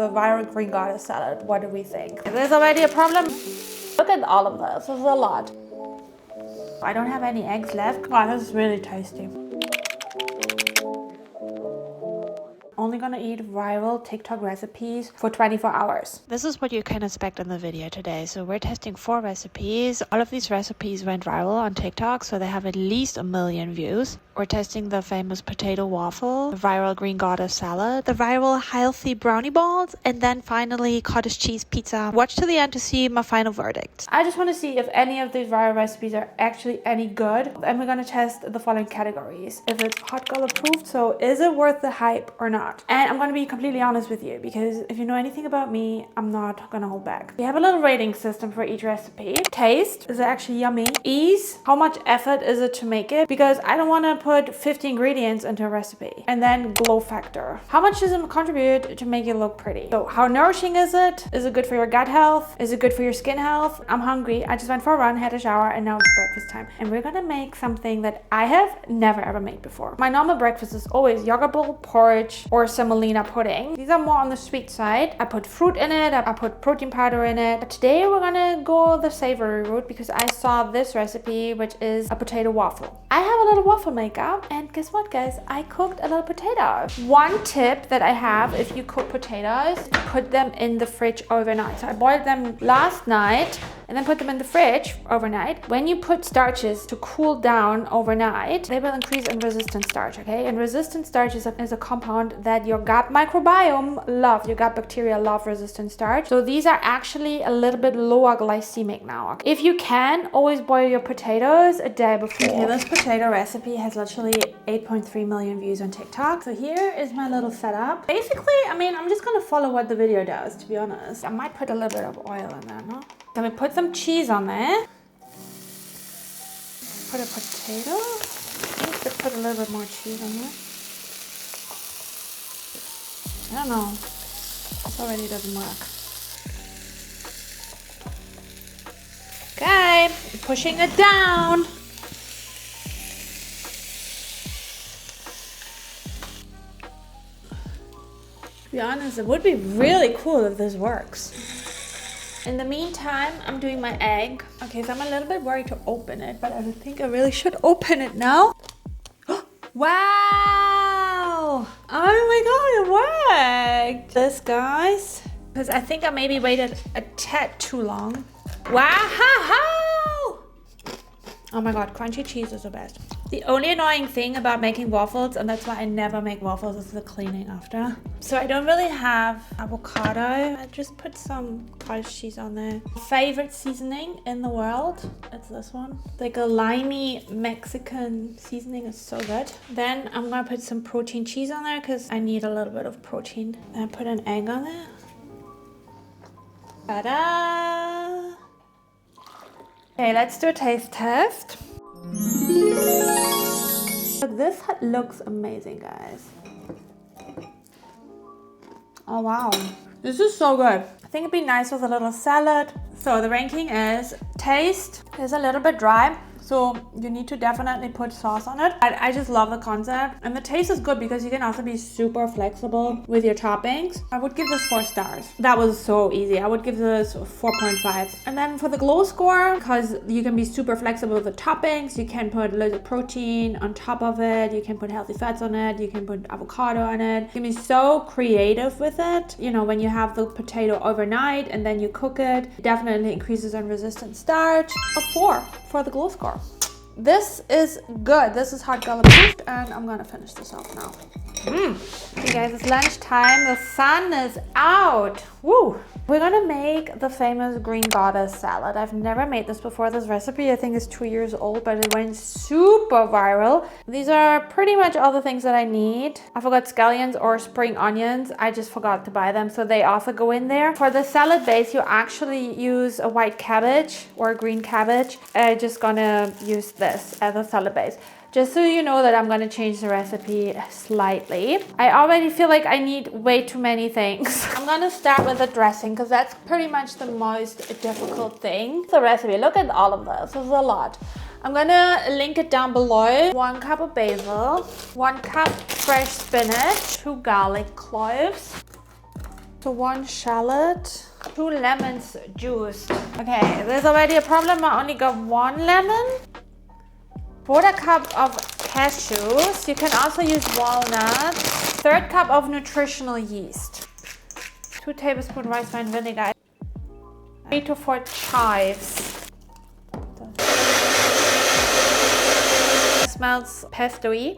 the viral green goddess salad. What do we think? There's already a problem. Look at all of this. This is a lot. I don't have any eggs left. Wow, this is really tasty. Only gonna eat viral TikTok recipes for 24 hours. This is what you can expect in the video today. So we're testing 4 recipes. All of these recipes went viral on TikTok, so they have at least 1 million views. We're testing the famous potato waffle, the viral green goddess salad, the viral healthy brownie balls, and then finally cottage cheese pizza. Watch to the end to see my final verdict. I just want to see if any of these viral recipes are actually any good. And we're gonna test the following categories. If it's hot girl approved, so is it worth the hype or not? And I'm gonna be completely honest with you, because if you know anything about me, I'm not gonna hold back. We have a little rating system for each recipe. Taste, is it actually yummy? Ease, how much effort is it to make it? Because I don't wanna put 50 ingredients into a recipe. And then glow factor, how much does it contribute to make it look pretty? So how nourishing is it? Is it good for your gut health? Is it good for your skin health? I'm hungry, I just went for a run, had a shower, and now it's breakfast time. And we're gonna make something that I have never ever made before. My normal breakfast is always yogurt bowl, porridge, or semolina pudding. These are more on the sweet side. I put fruit in it, I put protein powder in it. But today we're gonna go the savory route because I saw this recipe, which is a potato waffle. I have a little waffle maker, and guess what, guys? I cooked a little potato. One tip that I have if you cook potatoes, put them in the fridge overnight. So I boiled them last night and then put them in the fridge overnight. When you put starches to cool down overnight, they will increase in resistant starch, okay? And resistant starch is a compound that your gut microbiome love. Your gut bacteria love resistant starch. So these are actually a little bit lower glycemic now. If you can, always boil your potatoes a day before. Okay, this potato recipe has literally 8.3 million views on TikTok. So here is my little setup. Basically, I mean, I'm just gonna follow what the video does, to be honest. I might put a little bit of oil in there, no? Then we put some cheese on there. Put a potato. I think we put a little bit more cheese on there. I don't know. This already doesn't work. Okay, pushing it down. To be honest, it would be really cool if this works. In the meantime, I'm doing my egg. Okay, so I'm a little bit worried to open it, but I think I really should open it now. Wow! Oh my god, it worked! This, guys, because I think I maybe waited a tad too long. Wow! Oh my god, crunchy cheese is the best. The only annoying thing about making waffles, and that's why I never make waffles, is the cleaning after. So I don't really have avocado. I just put some cottage cheese on there. Favorite seasoning in the world, it's this one. Like a limey Mexican seasoning, is so good. Then I'm gonna put some protein cheese on there because I need a little bit of protein. And put an egg on there. Ta-da! Okay, let's do a taste test. This looks amazing, guys. Oh wow, this is so good. I think it'd be nice with a little salad. So the ranking is taste is a little bit dry, so you need to definitely put sauce on it. I just love the concept, and the taste is good because you can also be super flexible with your toppings. I would give this 4 stars. That was so easy. I would give this 4.5. And then for the glow score, because you can be super flexible with the toppings, you can put a little protein on top of it, you can put healthy fats on it, you can put avocado on it. You can be so creative with it. You know, when you have the potato overnight and then you cook it, it definitely increases on resistant starch. A 4 for the glow score. This is good. This is hot girl approved, and I'm gonna finish this off now. Okay guys, it's lunchtime. The sun is out. Woo! We're gonna make the famous green goddess salad. I've never made this before. This recipe I think is 2 years old, but it went super viral. These are pretty much all the things that I need. I forgot scallions or spring onions. I just forgot to buy them, so they also go in there. For the salad base, you actually use a white cabbage or a green cabbage. I'm just gonna use this as a salad base. Just so you know that I'm gonna change the recipe slightly. I already feel like I need way too many things. I'm gonna start with the dressing because that's pretty much the most difficult thing. The recipe, look at all of this. This is a lot. I'm gonna link it down below. 1 cup of basil, 1 cup fresh spinach, 2 garlic cloves, So 1 shallot, 2 lemons juiced. Okay, there's already a problem. I only got 1 lemon. 1/4 cup of cashews. You can also use walnuts. 1/3 cup of nutritional yeast. 2 tablespoons rice wine vinegar. 3 to 4 chives. It smells pesto-y.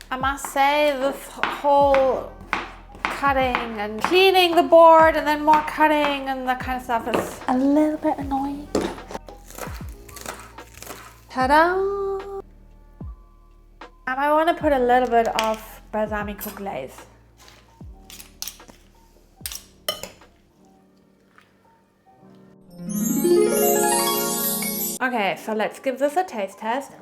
I must say this whole cutting and cleaning the board and then more cutting and that kind of stuff is a little bit annoying. Ta-da! I want to put a little bit of balsamico glaze. Okay, so let's give this a taste test.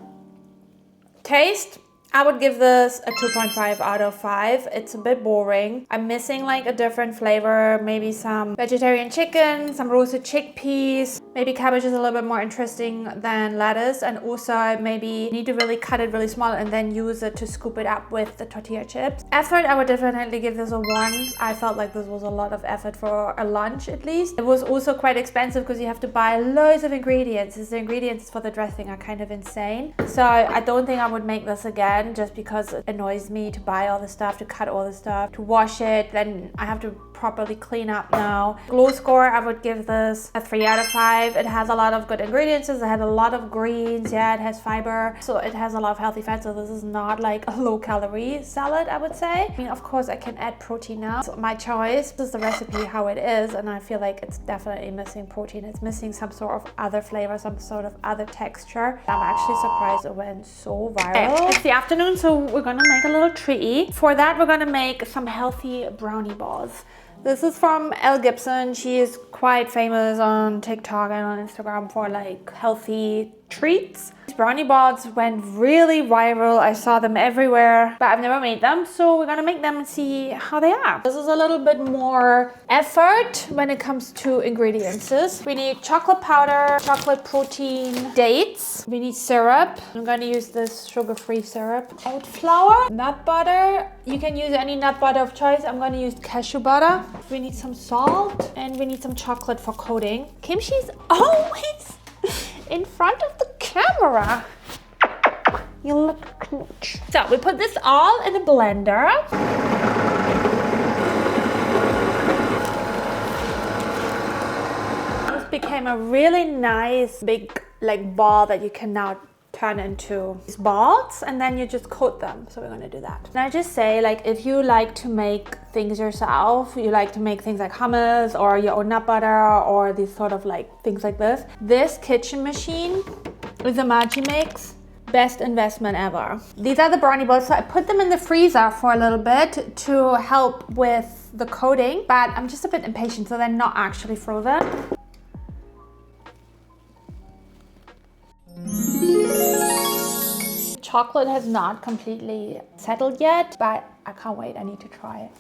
Taste. I would give this a 2.5 out of 5. It's a bit boring. I'm missing like a different flavor, maybe some vegetarian chicken, some roasted chickpeas. Maybe cabbage is a little bit more interesting than lettuce, and also maybe need to really cut it really small and then use it to scoop it up with the tortilla chips. Effort, I would definitely give this a 1. I felt like this was a lot of effort for a lunch at least. It was also quite expensive because you have to buy loads of ingredients. The ingredients for the dressing are kind of insane. So I don't think I would make this again, just because it annoys me to buy all the stuff, to cut all the stuff, to wash it, then I have to properly clean up now. Glow score, I would give this a 3 out of 5. It has a lot of good ingredients. It has a lot of greens. Yeah, it has fiber. So it has a lot of healthy fats. So this is not like a low calorie salad, I would say. I mean, of course I can add protein now. So my choice. This is the recipe how it is. And I feel like it's definitely missing protein. It's missing some sort of other flavor, some sort of other texture. I'm actually surprised it went so viral. Okay, it's the afternoon, so we're gonna make a little treat. For that, we're gonna make some healthy brownie balls. This is from Elle Gibson. She is quite famous on TikTok and on Instagram for like healthy treats. These brownie balls went really viral. I saw them everywhere, but I've never made them. So we're gonna make them and see how they are. This is a little bit more effort when it comes to ingredients. We need chocolate powder, chocolate protein, dates. We need syrup. I'm gonna use this sugar-free syrup. Oat flour, nut butter. You can use any nut butter of choice. I'm gonna use cashew butter. We need some salt and we need some chocolate for coating. Kimchi's always in front of the camera. You look cute. So we put this all in a blender. This became a really nice big like ball that you can now turn into these balls, and then you just coat them. So we're gonna do that. And I just say, like, if you like to make things yourself, you like to make things like hummus or your own nut butter or these sort of like things like this kitchen machine is a Magimix. Best investment ever. These are the brownie balls. So I put them in the freezer for a little bit to help with the coating, but I'm just a bit impatient, so they're not actually frozen. Chocolate has not completely settled yet, but I can't wait. I need to try it.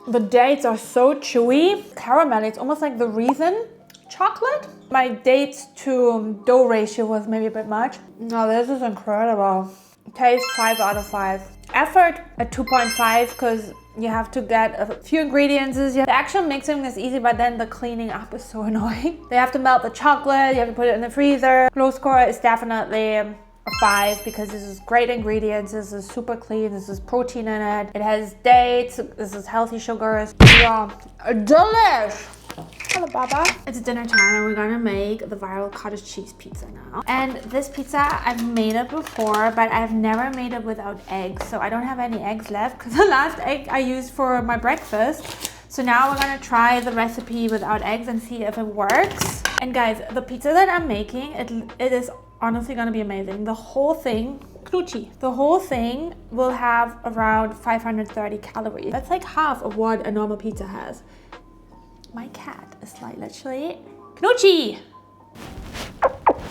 The dates are so chewy. Caramel, it's almost like the Reason chocolate. My dates to dough ratio was maybe a bit much. No, this is incredible. Taste 5 out of 5. Effort a 2.5 because you have to get a few ingredients. The actual mixing is easy, but then the cleaning up is so annoying. They have to melt the chocolate, you have to put it in the freezer. Glow score is definitely a 5 because this is great ingredients. This is super clean. This is protein in it. It has dates. This is healthy sugars. Yeah, delish. Hello, Baba. It's dinner time and we're gonna make the viral cottage cheese pizza now. And this pizza, I've made it before, but I've never made it without eggs. So I don't have any eggs left because the last egg I used for my breakfast. So now we're gonna try the recipe without eggs and see if it works. And guys, the pizza that I'm making, it is honestly gonna be amazing. The whole thing, Knutschi, the whole thing will have around 530 calories. That's like half of what a normal pizza has. My cat is like literally Knutschi!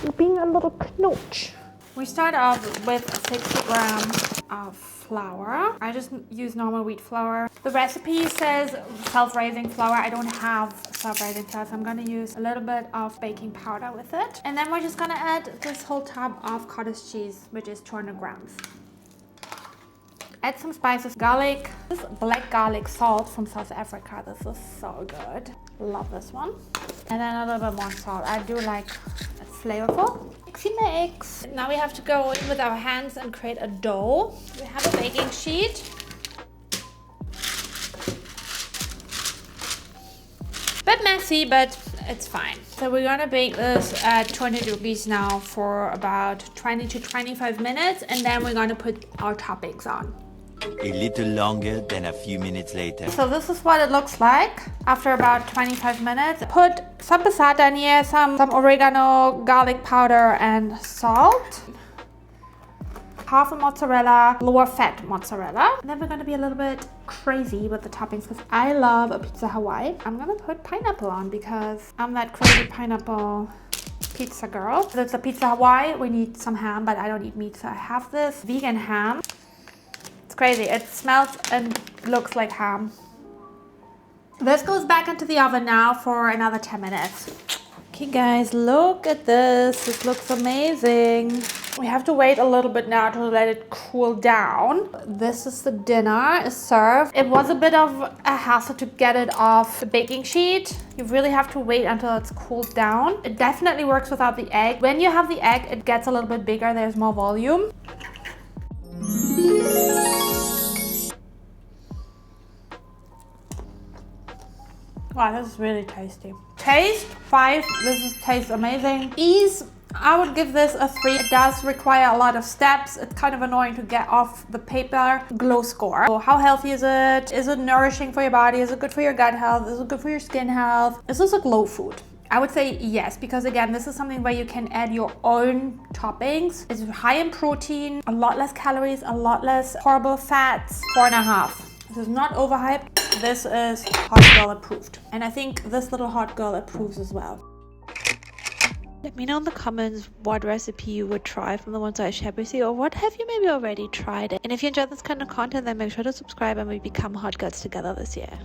You're being a little knooch. We start off with 60 grams of flour. I just use normal wheat flour. The recipe says self-raising flour. I don't have self-raising flour, so I'm gonna use a little bit of baking powder with it. And then we're just gonna add this whole tub of cottage cheese, which is 200 grams. Add some spices, garlic. This is black garlic salt from South Africa. This is so good. Love this one. And then a little bit more salt. I do like it flavorful. Mixy mix. Now we have to go in with our hands and create a dough. We have a baking sheet. Bit messy, but it's fine. So we're gonna bake this at 200 degrees now for about 20 to 25 minutes, and then we're gonna put our toppings on. A little longer than a few minutes later. So this is what it looks like after about 25 minutes. Put some passata in here, some oregano, garlic powder, and salt. Half a mozzarella, lower fat mozzarella. And then we're gonna be a little bit crazy with the toppings because I love a pizza Hawaii. I'm gonna put pineapple on because I'm that crazy pineapple pizza girl. So it's a pizza Hawaii. We need some ham, but I don't eat meat, so I have this vegan ham. It's crazy. It smells and looks like ham. This goes back into the oven now for another 10 minutes. Okay guys, look at this. This looks amazing. We have to wait a little bit now to let it cool down. This is the dinner, is served. It was a bit of a hassle to get it off the baking sheet. You really have to wait until it's cooled down. It definitely works without the egg. When you have the egg, it gets a little bit bigger. There's more volume. Wow, this is really tasty. Taste, 5. This tastes amazing. Ease, I would give this a 3. It does require a lot of steps. It's kind of annoying to get off the paper. Glow score. So how healthy is it? Is it nourishing for your body? Is it good for your gut health? Is it good for your skin health? Is this a glow food? I would say yes, because again, this is something where you can add your own toppings. It's high in protein, a lot less calories, a lot less horrible fats. 4.5. This is not overhyped. This is hot girl approved. And I think this little hot girl approves as well. Let me know in the comments what recipe you would try from the ones I shared with you, or what have you maybe already tried. And if you enjoyed this kind of content, then make sure to subscribe and we become hot girls together this year.